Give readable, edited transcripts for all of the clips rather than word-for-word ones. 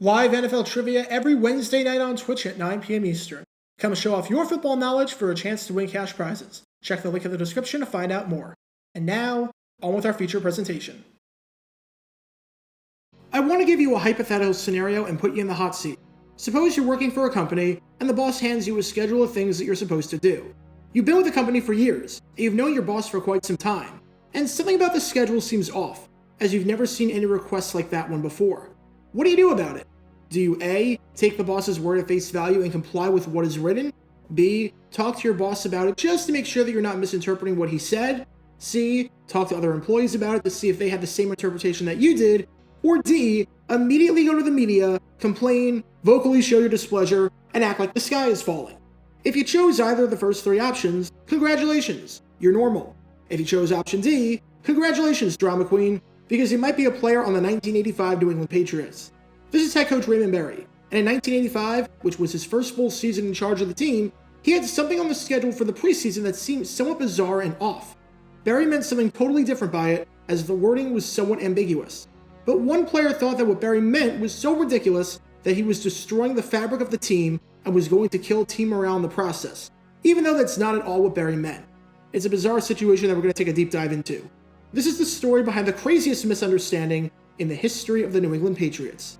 Live NFL trivia every Wednesday night on Twitch at 9 p.m. Eastern. Come show off your football knowledge for a chance to win cash prizes. Check the link in the description to find out more. And now, on with our feature presentation. I want to give you a hypothetical scenario and put you in the hot seat. Suppose you're working for a company, and the boss hands you a schedule of things that you're supposed to do. You've been with the company for years, and you've known your boss for quite some time, and something about the schedule seems off, as you've never seen any requests like that one before. What do you do about it? Do you A, take the boss's word at face value and comply with what is written? B, talk to your boss about it just to make sure that you're not misinterpreting what he said? C, talk to other employees about it to see if they had the same interpretation that you did? Or D, immediately go to the media, complain, vocally show your displeasure, and act like the sky is falling? If you chose either of the first three options, congratulations, you're normal. If you chose option D, congratulations, drama queen, because you might be a player on the 1985 New England Patriots. This is head coach Raymond Berry, and in 1985, which was his first full season in charge of the team, he had something on the schedule for the preseason that seemed somewhat bizarre and off. Berry meant something totally different by it, as the wording was somewhat ambiguous. But one player thought that what Berry meant was so ridiculous that he was destroying the fabric of the team and was going to kill team morale in the process, even though that's not at all what Berry meant. It's a bizarre situation that we're going to take a deep dive into. This is the story behind the craziest misunderstanding in the history of the New England Patriots.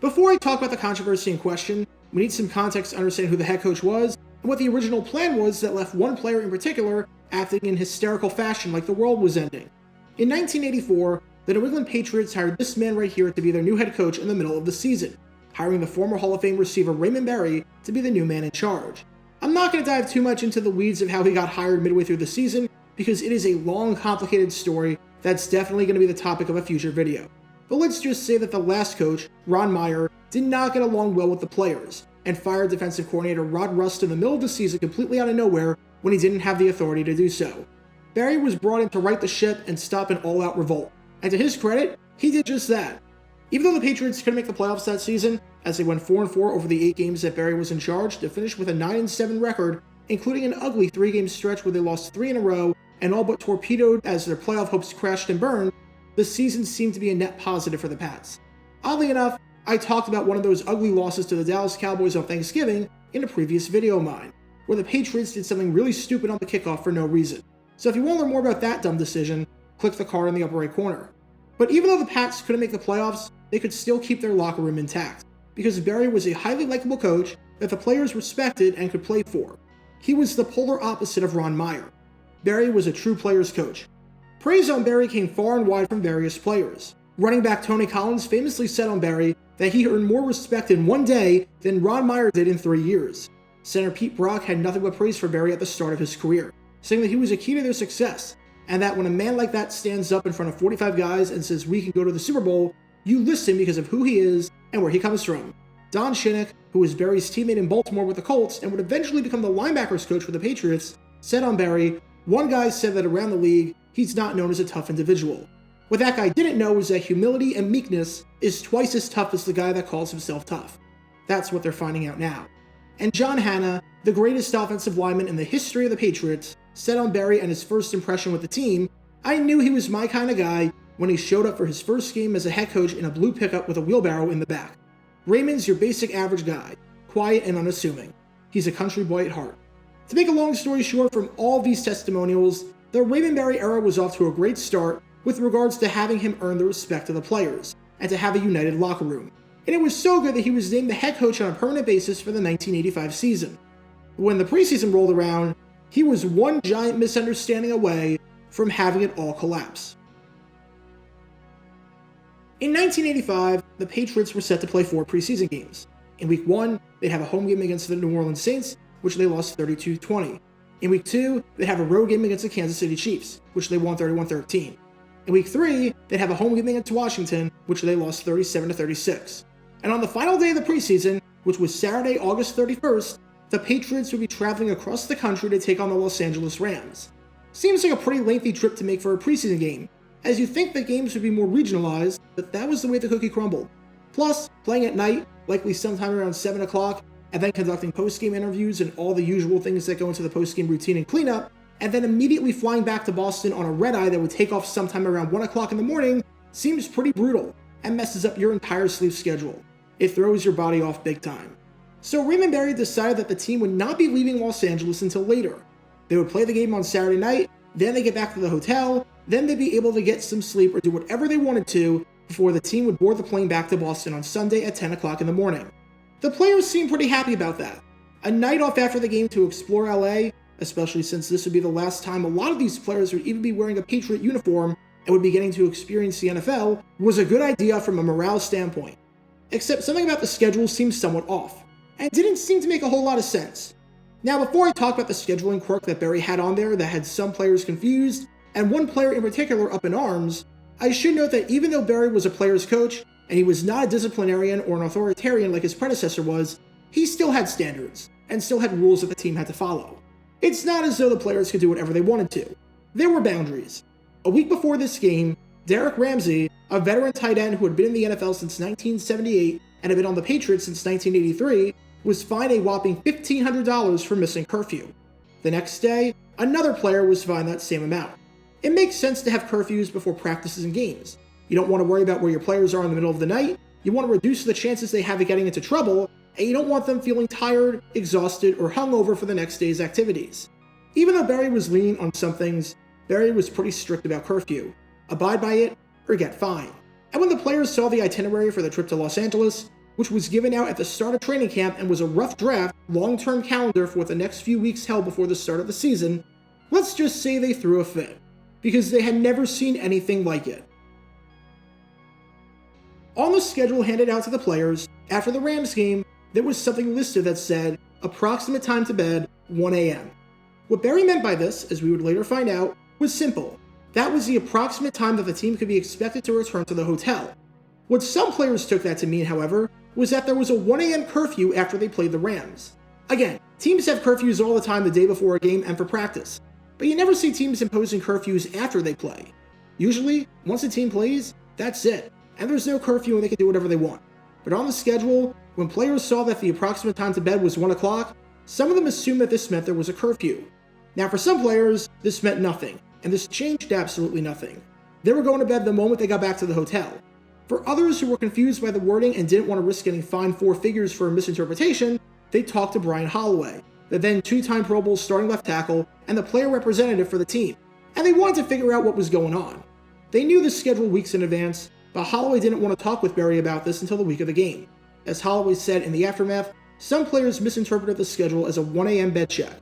Before I talk about the controversy in question, we need some context to understand who the head coach was and what the original plan was that left one player in particular acting in hysterical fashion like the world was ending. In 1984, the New England Patriots hired this man right here to be their new head coach in the middle of the season, hiring the former Hall of Fame receiver Raymond Berry to be the new man in charge. I'm not going to dive too much into the weeds of how he got hired midway through the season, because it is a long, complicated story that's definitely going to be the topic of a future video. But let's just say that the last coach, Ron Meyer, did not get along well with the players, and fired defensive coordinator Rod Rust in the middle of the season completely out of nowhere when he didn't have the authority to do so. Berry was brought in to right the ship and stop an all-out revolt, and to his credit, he did just that. Even though the Patriots couldn't make the playoffs that season, as they went 4-4 over the 8 games that Berry was in charge to finish with a 9-7 record, including an ugly 3-game stretch where they lost 3 in a row and all but torpedoed as their playoff hopes crashed and burned, the season seemed to be a net positive for the Pats. Oddly enough, I talked about one of those ugly losses to the Dallas Cowboys on Thanksgiving in a previous video of mine, where the Patriots did something really stupid on the kickoff for no reason. So if you want to learn more about that dumb decision, click the card in the upper right corner. But even though the Pats couldn't make the playoffs, they could still keep their locker room intact, because Berry was a highly likable coach that the players respected and could play for. He was the polar opposite of Ron Meyer. Berry was a true player's coach. Praise on Berry came far and wide from various players. Running back Tony Collins famously said on Berry that he earned more respect in one day than Ron Meyer did in 3 years. Center Pete Brock had nothing but praise for Berry at the start of his career, saying that he was a key to their success, and that when a man like that stands up in front of 45 guys and says we can go to the Super Bowl, you listen because of who he is and where he comes from. Don Shinnick, who was Berry's teammate in Baltimore with the Colts and would eventually become the linebackers coach for the Patriots, said on Berry, one guy said that around the league, he's not known as a tough individual. What that guy didn't know was that humility and meekness is twice as tough as the guy that calls himself tough. That's what they're finding out now. And John Hanna, the greatest offensive lineman in the history of the Patriots, said on Berry and his first impression with the team, I knew he was my kind of guy when he showed up for his first game as a head coach in a blue pickup with a wheelbarrow in the back. Raymond's your basic average guy, quiet and unassuming. He's a country boy at heart. To make a long story short, from all these testimonials, the Raymond Berry era was off to a great start with regards to having him earn the respect of the players, and to have a united locker room. And it was so good that he was named the head coach on a permanent basis for the 1985 season. When the preseason rolled around, he was one giant misunderstanding away from having it all collapse. In 1985, the Patriots were set to play 4 preseason games. In Week 1, they'd have a home game against the New Orleans Saints, which they lost 32-20. In Week 2, they'd have a road game against the Kansas City Chiefs, which they won 31-13. In Week 3, they'd have a home game against Washington, which they lost 37-36. And on the final day of the preseason, which was Saturday, August 31st, the Patriots would be traveling across the country to take on the Los Angeles Rams. Seems like a pretty lengthy trip to make for a preseason game, as you think the games would be more regionalized, but that was the way the cookie crumbled. Plus, playing at night, likely sometime around 7 o'clock, and then conducting post-game interviews and all the usual things that go into the post-game routine and cleanup, and then immediately flying back to Boston on a red-eye that would take off sometime around 1 o'clock in the morning, seems pretty brutal. and messes up your entire sleep schedule. It throws your body off big time. So Raymond Berry decided that the team would not be leaving Los Angeles until later. They would play the game on Saturday night, then they get back to the hotel, then they'd be able to get some sleep or do whatever they wanted to before the team would board the plane back to Boston on Sunday at 10 o'clock in the morning. The players seemed pretty happy about that. A night off after the game to explore LA, especially since this would be the last time a lot of these players would even be wearing a Patriot uniform and would be getting to experience the NFL, was a good idea from a morale standpoint. Except something about the schedule seemed somewhat off, and didn't seem to make a whole lot of sense. Now, before I talk about the scheduling quirk that Berry had on there that had some players confused, and one player in particular up in arms, I should note that even though Berry was a player's coach, and he was not a disciplinarian or an authoritarian like his predecessor was, he still had standards, and still had rules that the team had to follow. It's not as though the players could do whatever they wanted to. There were boundaries. A week before this game, Derek Ramsey, a veteran tight end who had been in the NFL since 1978 and had been on the Patriots since 1983, was fined a whopping $1,500 for missing curfew. The next day, another player was fined that same amount. It makes sense to have curfews before practices and games. You don't want to worry about where your players are in the middle of the night, you want to reduce the chances they have of getting into trouble, and you don't want them feeling tired, exhausted, or hungover for the next day's activities. Even though Berry was lenient on some things, Berry was pretty strict about curfew. Abide by it, or get fined. And when the players saw the itinerary for the trip to Los Angeles, which was given out at the start of training camp and was a rough draft, long-term calendar for what the next few weeks held before the start of the season, let's just say they threw a fit, because they had never seen anything like it. On the schedule handed out to the players, after the Rams game, there was something listed that said, approximate time to bed, 1 a.m. What Berry meant by this, as we would later find out, was simple. That was the approximate time that the team could be expected to return to the hotel. What some players took that to mean, however, was that there was a 1 a.m. curfew after they played the Rams. Again, teams have curfews all the time the day before a game and for practice, but you never see teams imposing curfews after they play. Usually, once a team plays, that's it, and there's no curfew and they can do whatever they want. But on the schedule, when players saw that the approximate time to bed was 1 o'clock, some of them assumed that this meant there was a curfew. Now for some players, this meant nothing, and this changed absolutely nothing. They were going to bed the moment they got back to the hotel. For others who were confused by the wording and didn't want to risk getting fined 4 figures for a misinterpretation, they talked to Brian Holloway, the then 2-time Pro Bowl starting left tackle and the player representative for the team, and they wanted to figure out what was going on. They knew the schedule weeks in advance, but Holloway didn't want to talk with Berry about this until the week of the game. As Holloway said in the aftermath, some players misinterpreted the schedule as a 1 a.m. bed check.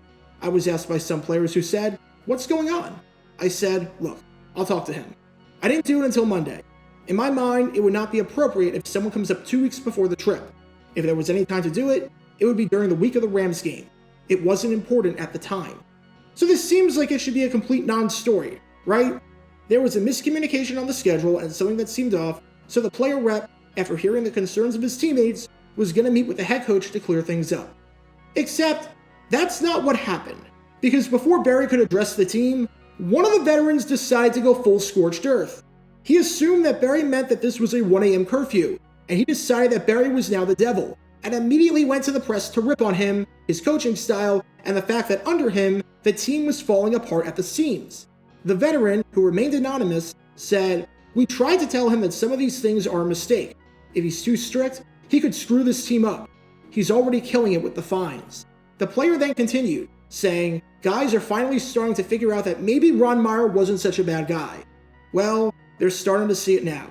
I was asked by some players who said, "What's going on?" I said, "Look, I'll talk to him." I didn't do it until Monday. In my mind, it would not be appropriate if someone comes up 2 weeks before the trip. If there was any time to do it, it would be during the week of the Rams game. It wasn't important at the time. So this seems like it should be a complete non-story, right? There was a miscommunication on the schedule and something that seemed off, so the player rep, after hearing the concerns of his teammates, was going to meet with the head coach to clear things up. Except, that's not what happened, because before Berry could address the team, one of the veterans decided to go full scorched earth. He assumed that Berry meant that this was a 1 a.m. curfew, and he decided that Berry was now the devil, and immediately went to the press to rip on him, his coaching style, and the fact that under him, the team was falling apart at the seams. The veteran, who remained anonymous, said, "We tried to tell him that some of these things are a mistake. If he's too strict, he could screw this team up. He's already killing it with the fines." The player then continued, saying, "Guys are finally starting to figure out that maybe Ron Meyer wasn't such a bad guy." Well, they're starting to see it now.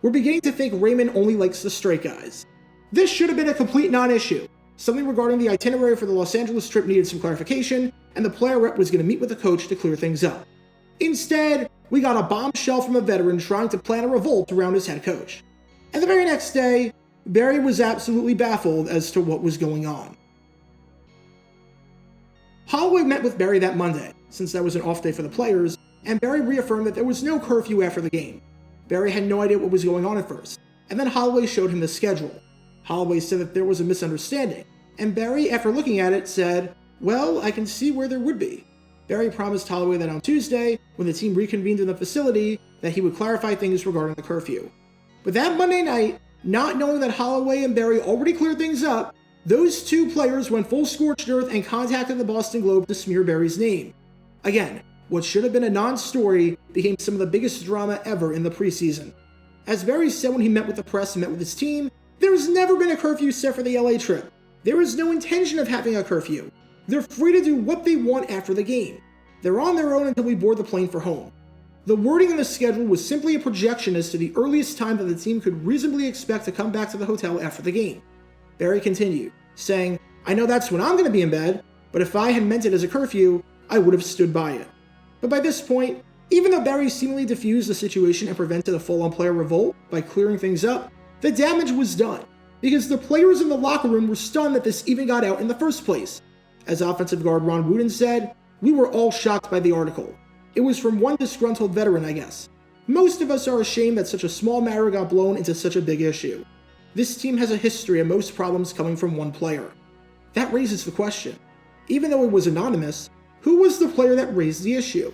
We're beginning to think Raymond only likes the straight guys. This should have been a complete non-issue. Something regarding the itinerary for the Los Angeles trip needed some clarification, and the player rep was going to meet with the coach to clear things up. Instead, we got a bombshell from a veteran trying to plan a revolt around his head coach. And the very next day, Berry was absolutely baffled as to what was going on. Holloway met with Berry that Monday, since that was an off day for the players, and Berry reaffirmed that there was no curfew after the game. Berry had no idea what was going on at first, and then Holloway showed him the schedule. Holloway said that there was a misunderstanding, and Berry, after looking at it, said, "Well, I can see where there would be." Berry promised Holloway that on Tuesday, when the team reconvened in the facility, that he would clarify things regarding the curfew. But that Monday night, not knowing that Holloway and Berry already cleared things up, those two players went full scorched earth and contacted the Boston Globe to smear Berry's name. Again, what should have been a non-story became some of the biggest drama ever in the preseason. As Berry said when he met with the press and met with his team, "There's never been a curfew set for the LA trip. There is no intention of having a curfew. They're free to do what they want after the game. They're on their own until we board the plane for home." The wording in the schedule was simply a projection as to the earliest time that the team could reasonably expect to come back to the hotel after the game. Berry continued, saying, "I know that's when I'm going to be in bed, but if I had meant it as a curfew, I would have stood by it." But by this point, even though Berry seemingly diffused the situation and prevented a full-on player revolt by clearing things up, the damage was done, because the players in the locker room were stunned that this even got out in the first place. As offensive guard Ron Wooden said, "We were all shocked by the article. It was from one disgruntled veteran, I guess. Most of us are ashamed that such a small matter got blown into such a big issue. This team has a history of most problems coming from one player." That raises the question. Even though it was anonymous, who was the player that raised the issue?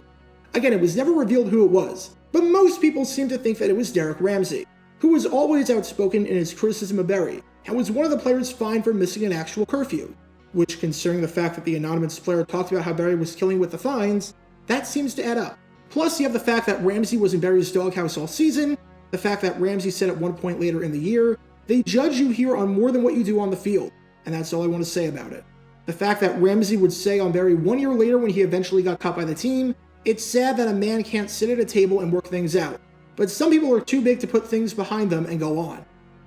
Again, it was never revealed who it was, but most people seem to think that it was Derek Ramsey, who was always outspoken in his criticism of Berry, and was one of the players fined for missing an actual curfew, which, considering the fact that the anonymous player talked about how Berry was killing with the fines, that seems to add up. Plus, you have the fact that Ramsey was in Berry's doghouse all season, the fact that Ramsey said at one point later in the year, "They judge you here on more than what you do on the field," and that's all I want to say about it. The fact that Ramsey would say on Berry 1 year later when he eventually got cut by the team, "It's sad that a man can't sit at a table and work things out, but some people are too big to put things behind them and go on."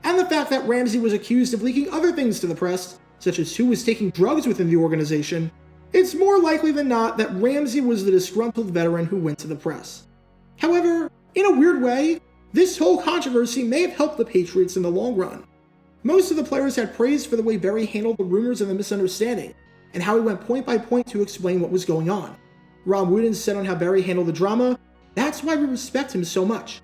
And the fact that Ramsey was accused of leaking other things to the press, such as who was taking drugs within the organization, it's more likely than not that Ramsey was the disgruntled veteran who went to the press. However, in a weird way, this whole controversy may have helped the Patriots in the long run. Most of the players had praise for the way Berry handled the rumors and the misunderstanding, and how he went point by point to explain what was going on. Ron Wooden said on how Berry handled the drama, "That's why we respect him so much."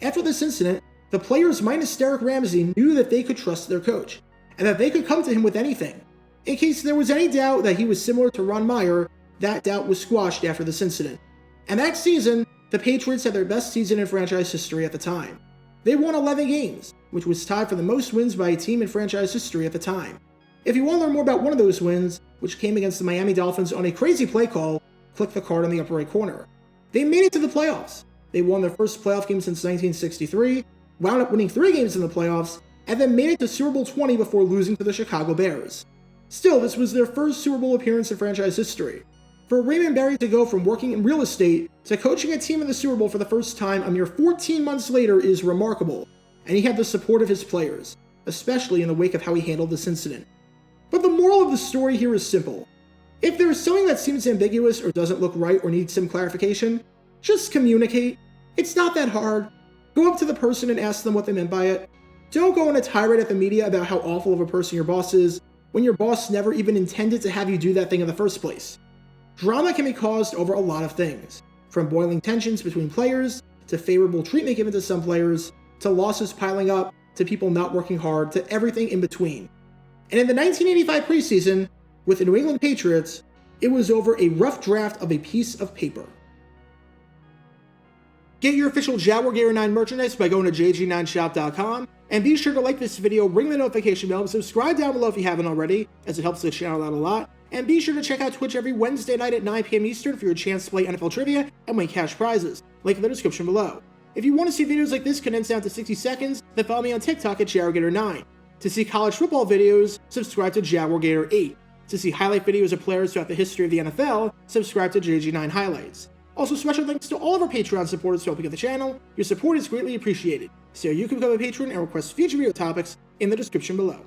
After this incident, the players minus Derek Ramsey knew that they could trust their coach, and that they could come to him with anything. In case there was any doubt that he was similar to Ron Meyer, that doubt was squashed after this incident. And that season, the Patriots had their best season in franchise history at the time. They won 11 games, which was tied for the most wins by a team in franchise history at the time. If you want to learn more about one of those wins, which came against the Miami Dolphins on a crazy play call, click the card in the upper right corner. They made it to the playoffs. They won their first playoff game since 1963, wound up winning 3 games in the playoffs, and then made it to Super Bowl 20 before losing to the Chicago Bears. Still, this was their first Super Bowl appearance in franchise history. For Raymond Berry to go from working in real estate to coaching a team in the Super Bowl for the first time a mere 14 months later is remarkable, and he had the support of his players, especially in the wake of how he handled this incident. But the moral of the story here is simple. If there is something that seems ambiguous or doesn't look right or needs some clarification, just communicate. It's not that hard. Go up to the person and ask them what they meant by it. Don't go on a tirade at the media about how awful of a person your boss is, when your boss never even intended to have you do that thing in the first place. Drama can be caused over a lot of things, from boiling tensions between players, to favorable treatment given to some players, to losses piling up, to people not working hard, to everything in between. And in the 1985 preseason, with the New England Patriots, it was over a rough draft of a piece of paper. Get your official Jaguar Gator 9 merchandise by going to jg9shop.com, and be sure to like this video, ring the notification bell, and subscribe down below if you haven't already, as it helps the channel out a lot. And be sure to check out Twitch every Wednesday night at 9 p.m. Eastern for your chance to play NFL Trivia and win cash prizes. Link in the description below. If you want to see videos like this condensed down to 60 seconds, then follow me on TikTok at JaguarGator9. To see college football videos, subscribe to JaguarGator8. To see highlight videos of players throughout the history of the NFL, subscribe to JG9 Highlights. Also, special thanks to all of our Patreon supporters for helping out the channel. Your support is greatly appreciated. So you can become a patron and request future video topics in the description below.